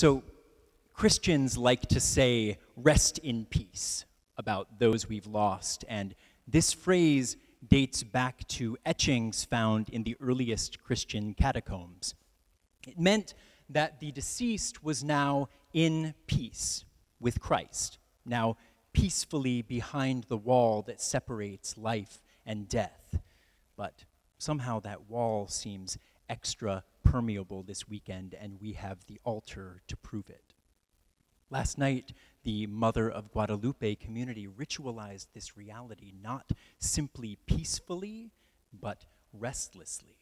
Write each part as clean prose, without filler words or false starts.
So Christians like to say, rest in peace, about those we've lost, and this phrase dates back to etchings found in the earliest Christian catacombs. It meant that the deceased was now in peace with Christ, now peacefully behind the wall that separates life and death. But somehow that wall seems extra permeable this weekend, and we have the altar to prove it. Last night, the Mother of Guadalupe community ritualized this reality not simply peacefully, but restlessly,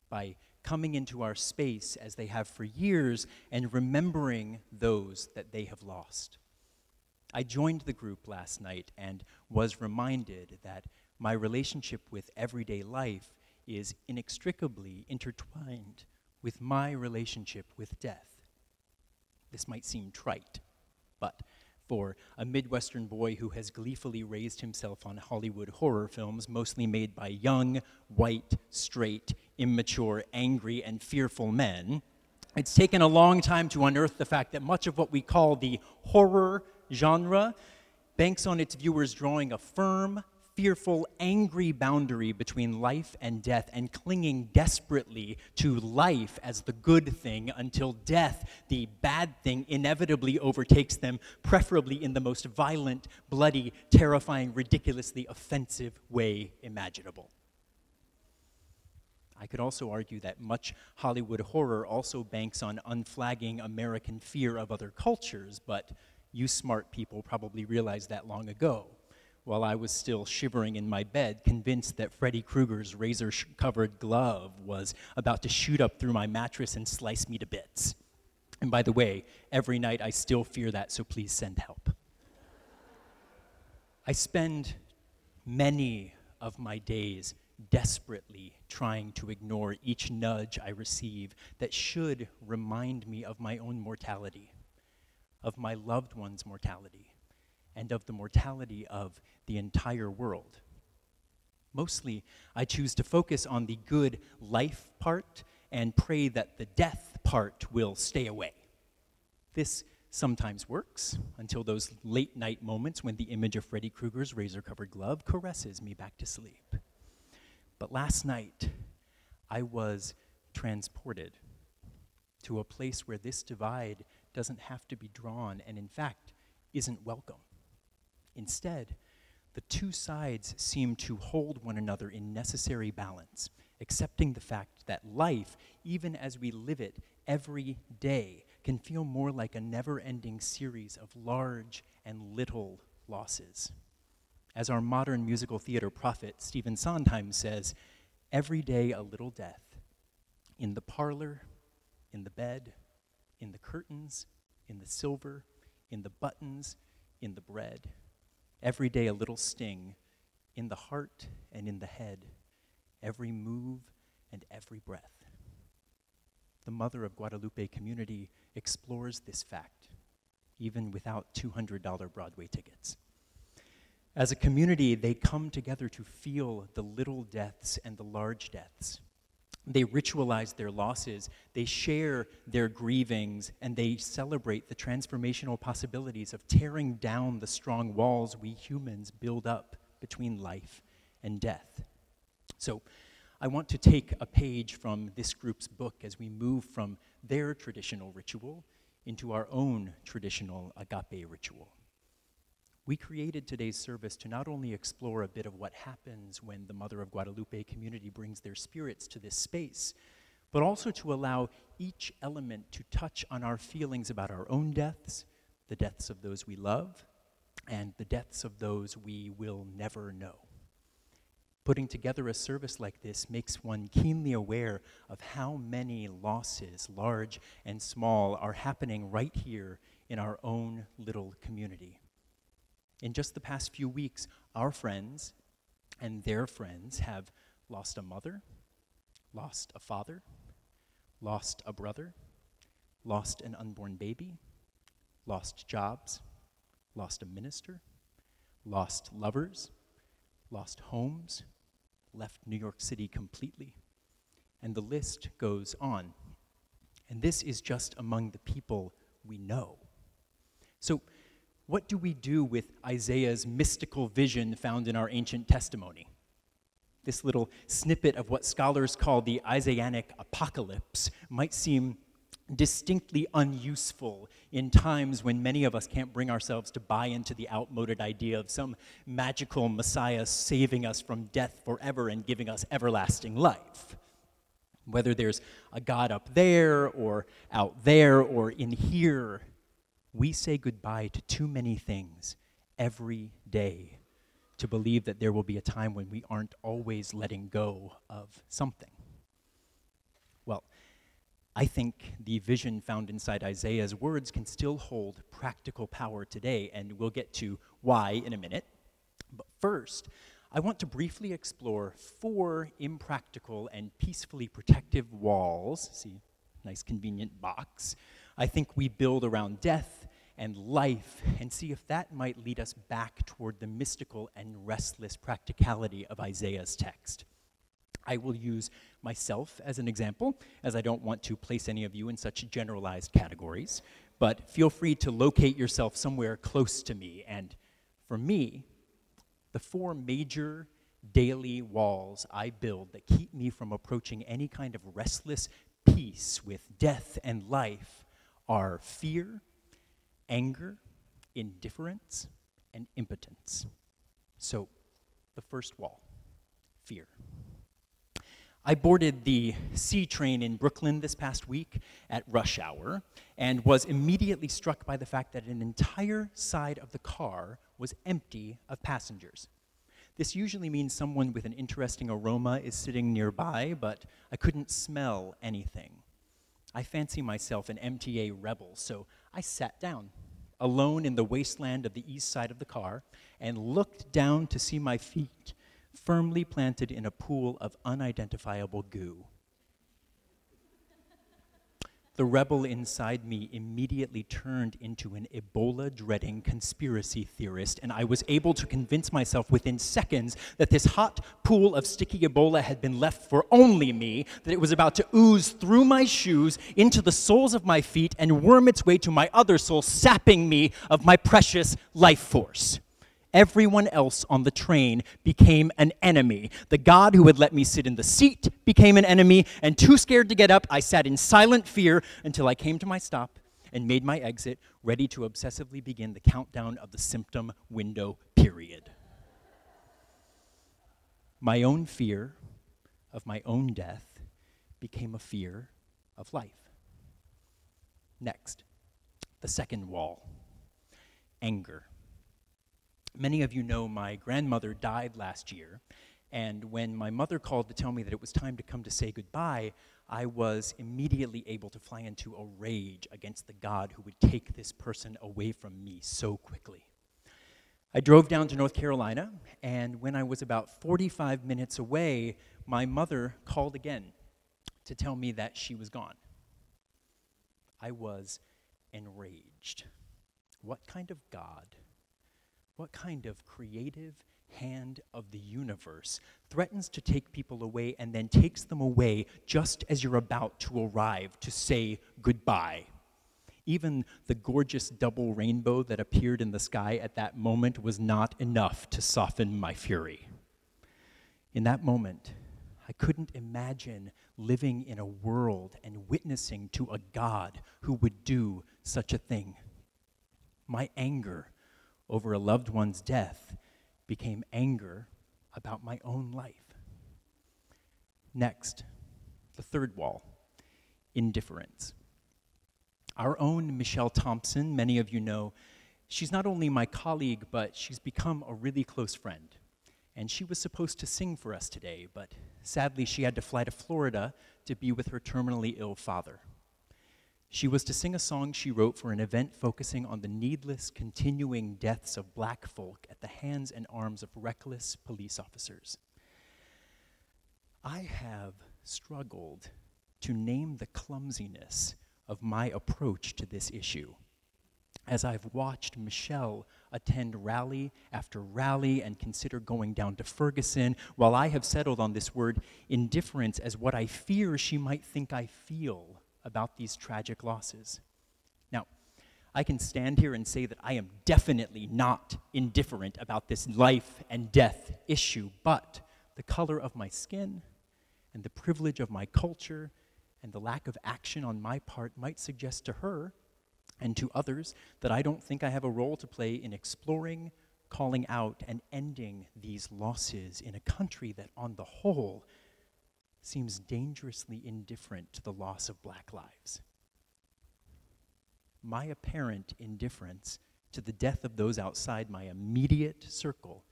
by coming into our space as they have for years and remembering those that they have lost. I joined the group last night and was reminded that my relationship with everyday life is inextricably intertwined with my relationship with death. This might seem trite, but for a Midwestern boy who has gleefully raised himself on Hollywood horror films, mostly made by young, white, straight, immature, angry, and fearful men, it's taken a long time to unearth the fact that much of what we call the horror genre banks on its viewers drawing a firm, fearful, angry boundary between life and death and clinging desperately to life as the good thing until death, the bad thing, inevitably overtakes them, preferably in the most violent, bloody, terrifying, ridiculously offensive way imaginable. I could also argue that much Hollywood horror also banks on unflagging American fear of other cultures, but you smart people probably realized that long ago, while I was still shivering in my bed, convinced that Freddy Krueger's razor-covered glove was about to shoot up through my mattress and slice me to bits. And by the way, every night I still fear that, so please send help. I spend many of my days desperately trying to ignore each nudge I receive that should remind me of my own mortality, of my loved one's mortality, and of the mortality of the entire world. Mostly, I choose to focus on the good life part and pray that the death part will stay away. This sometimes works until those late night moments when the image of Freddy Krueger's razor-covered glove caresses me back to sleep. But last night, I was transported to a place where this divide doesn't have to be drawn and, in fact, isn't welcome. Instead, the two sides seem to hold one another in necessary balance, accepting the fact that life, even as we live it every day, can feel more like a never-ending series of large and little losses. As our modern musical theater prophet, Stephen Sondheim, says, every day a little death, in the parlor, in the bed, in the curtains, in the silver, in the buttons, in the bread. Every day a little sting, in the heart and in the head, every move and every breath. The Mother of Guadalupe community explores this fact, even without $200 Broadway tickets. As a community, they come together to feel the little deaths and the large deaths. They ritualize their losses, they share their grievings, and they celebrate the transformational possibilities of tearing down the strong walls we humans build up between life and death. So I want to take a page from this group's book as we move from their traditional ritual into our own traditional agape ritual. We created today's service to not only explore a bit of what happens when the Mother of Guadalupe community brings their spirits to this space, but also to allow each element to touch on our feelings about our own deaths, the deaths of those we love, and the deaths of those we will never know. Putting together a service like this makes one keenly aware of how many losses, large and small, are happening right here in our own little community. In just the past few weeks, our friends and their friends have lost a mother, lost a father, lost a brother, lost an unborn baby, lost jobs, lost a minister, lost lovers, lost homes, left New York City completely, and the list goes on. And this is just among the people we know. So, what do we do with Isaiah's mystical vision found in our ancient testimony? This little snippet of what scholars call the Isaianic apocalypse might seem distinctly unuseful in times when many of us can't bring ourselves to buy into the outmoded idea of some magical Messiah saving us from death forever and giving us everlasting life. Whether there's a God up there or out there or in here, we say goodbye to too many things every day to believe that there will be a time when we aren't always letting go of something. Well, I think the vision found inside Isaiah's words can still hold practical power today, and we'll get to why in a minute. But first, I want to briefly explore 4 impractical and peacefully protective walls, see, nice convenient box, I think we build around death and life, and see if that might lead us back toward the mystical and restless practicality of Isaiah's text. I will use myself as an example, as I don't want to place any of you in such generalized categories, but feel free to locate yourself somewhere close to me. And for me, the 4 major daily walls I build that keep me from approaching any kind of restless peace with death and life are fear, anger, indifference, and impotence. So, the first wall, fear. I boarded the C train in Brooklyn this past week at rush hour and was immediately struck by the fact that an entire side of the car was empty of passengers. This usually means someone with an interesting aroma is sitting nearby, but I couldn't smell anything. I fancy myself an MTA rebel, so I sat down, alone in the wasteland of the east side of the car, and looked down to see my feet firmly planted in a pool of unidentifiable goo. The rebel inside me immediately turned into an Ebola-dreading conspiracy theorist, and I was able to convince myself within seconds that this hot pool of sticky Ebola had been left for only me, that it was about to ooze through my shoes, into the soles of my feet, and worm its way to my other soul, sapping me of my precious life force. Everyone else on the train became an enemy. The God who had let me sit in the seat became an enemy, and too scared to get up, I sat in silent fear until I came to my stop and made my exit, ready to obsessively begin the countdown of the symptom window period. My own fear of my own death became a fear of life. Next, the second wall, anger. Many of you know my grandmother died last year, and when my mother called to tell me that it was time to come to say goodbye, I was immediately able to fly into a rage against the God who would take this person away from me so quickly. I drove down to North Carolina, and when I was about 45 minutes away, my mother called again to tell me that she was gone. I was enraged. What kind of God? What kind of creative hand of the universe threatens to take people away and then takes them away just as you're about to arrive to say goodbye? Even the gorgeous double rainbow that appeared in the sky at that moment was not enough to soften my fury. In that moment, I couldn't imagine living in a world and witnessing to a God who would do such a thing. My anger over a loved one's death became anger about my own life. Next, the third wall, indifference. Our own Michelle Thompson, many of you know, she's not only my colleague, but she's become a really close friend. And she was supposed to sing for us today, but sadly she had to fly to Florida to be with her terminally ill father. She was to sing a song she wrote for an event focusing on the needless, continuing deaths of black folk at the hands and arms of reckless police officers. I have struggled to name the clumsiness of my approach to this issue, as I've watched Michelle attend rally after rally and consider going down to Ferguson, while I have settled on this word indifference as what I fear she might think I feel about these tragic losses. Now, I can stand here and say that I am definitely not indifferent about this life and death issue, but the color of my skin and the privilege of my culture and the lack of action on my part might suggest to her and to others that I don't think I have a role to play in exploring, calling out, and ending these losses in a country that, on the whole, seems dangerously indifferent to the loss of Black lives. My apparent indifference to the death of those outside my immediate circle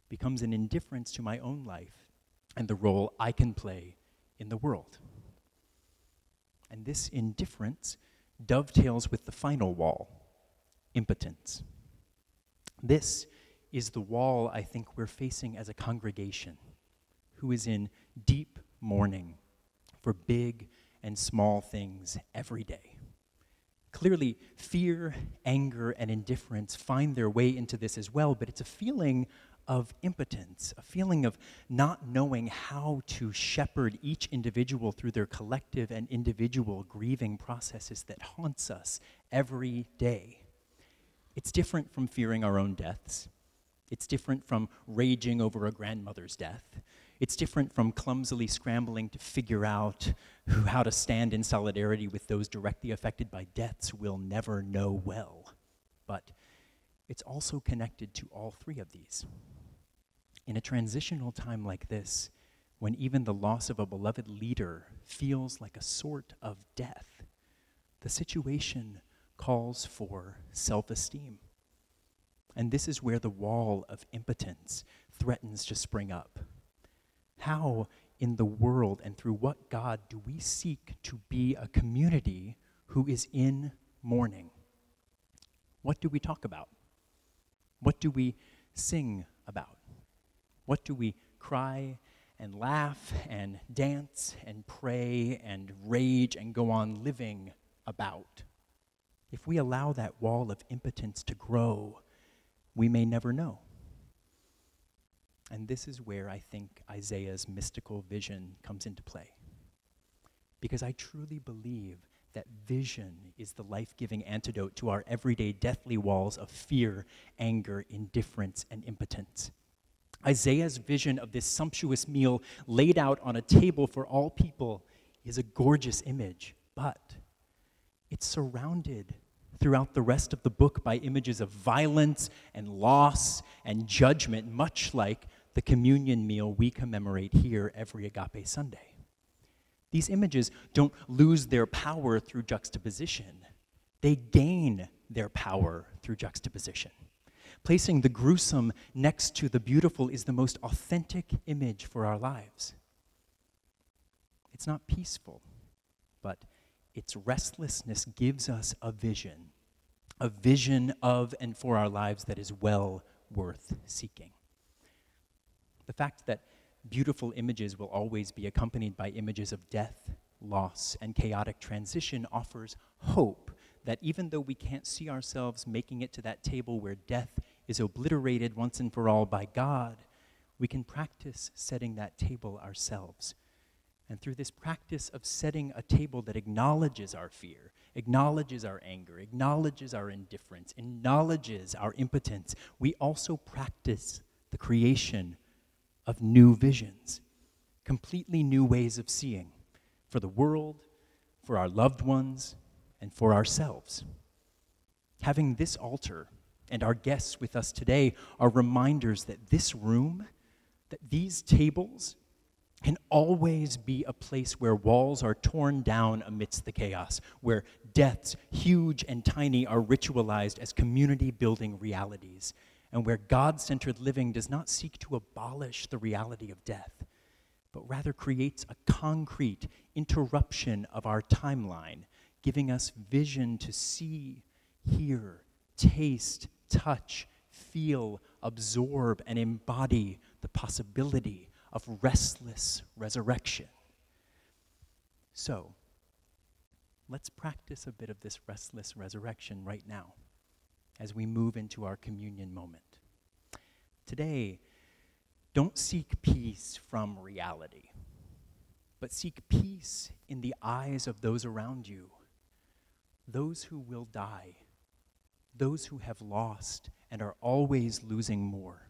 becomes an indifference to my own life and the role I can play in the world. And this indifference dovetails with the final wall, impotence. This is the wall I think we're facing as a congregation who is in deep mourning for big and small things every day. Clearly, fear, anger, and indifference find their way into this as well, but it's a feeling of impotence, a feeling of not knowing how to shepherd each individual through their collective and individual grieving processes that haunts us every day. It's different from fearing our own deaths. It's different from raging over a grandmother's death. It's different from clumsily scrambling to figure out how to stand in solidarity with those directly affected by deaths we'll never know well. But it's also connected to all three of these. In a transitional time like this, when even the loss of a beloved leader feels like a sort of death, the situation calls for self-esteem. And this is where the wall of impotence threatens to spring up. How in the world and through what God do we seek to be a community who is in mourning? What do we talk about? What do we sing about? What do we cry and laugh and dance and pray and rage and go on living about? If we allow that wall of impotence to grow, we may never know. And this is where I think Isaiah's mystical vision comes into play. Because I truly believe that vision is the life-giving antidote to our everyday deathly walls of fear, anger, indifference, and impotence. Isaiah's vision of this sumptuous meal laid out on a table for all people is a gorgeous image, but it's surrounded throughout the rest of the book by images of violence and loss and judgment, much like the communion meal we commemorate here every Agape Sunday. These images don't lose their power through juxtaposition. They gain their power through juxtaposition. Placing the gruesome next to the beautiful is the most authentic image for our lives. It's not peaceful, but its restlessness gives us a vision of and for our lives that is well worth seeking. The fact that beautiful images will always be accompanied by images of death, loss, and chaotic transition offers hope that even though we can't see ourselves making it to that table where death is obliterated once and for all by God, we can practice setting that table ourselves. And through this practice of setting a table that acknowledges our fear, acknowledges our anger, acknowledges our indifference, acknowledges our impotence, we also practice the creation of new visions, completely new ways of seeing for the world, for our loved ones, and for ourselves. Having this altar and our guests with us today are reminders that this room, that these tables, can always be a place where walls are torn down amidst the chaos, where deaths, huge and tiny, are ritualized as community-building realities, and where God-centered living does not seek to abolish the reality of death, but rather creates a concrete interruption of our timeline, giving us vision to see, hear, taste, touch, feel, absorb, and embody the possibility of restless resurrection. So, let's practice a bit of this restless resurrection right now as we move into our communion moment. Today, don't seek peace from reality, but seek peace in the eyes of those around you, those who will die those who have lost and are always losing more,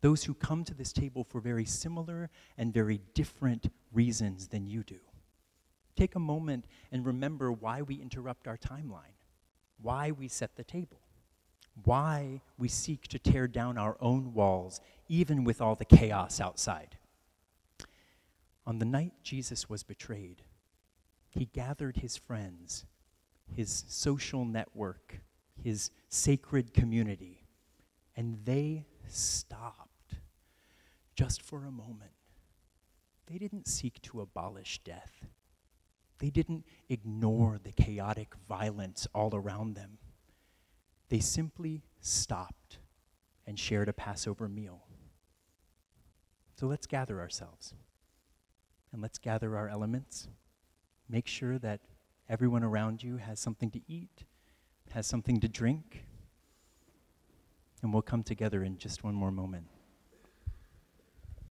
those who come to this table for very similar and very different reasons than you do. Take a moment and remember why we interrupt our timeline, why we set the table, why we seek to tear down our own walls, even with all the chaos outside. On the night Jesus was betrayed, he gathered his friends, his social network, his sacred community, and they stopped just for a moment. They didn't seek to abolish death. They didn't ignore the chaotic violence all around them. They simply stopped and shared a Passover meal. So let's gather ourselves, and let's gather our elements. Make sure that everyone around you has something to eat, has something to drink, and we'll come together in just one more moment.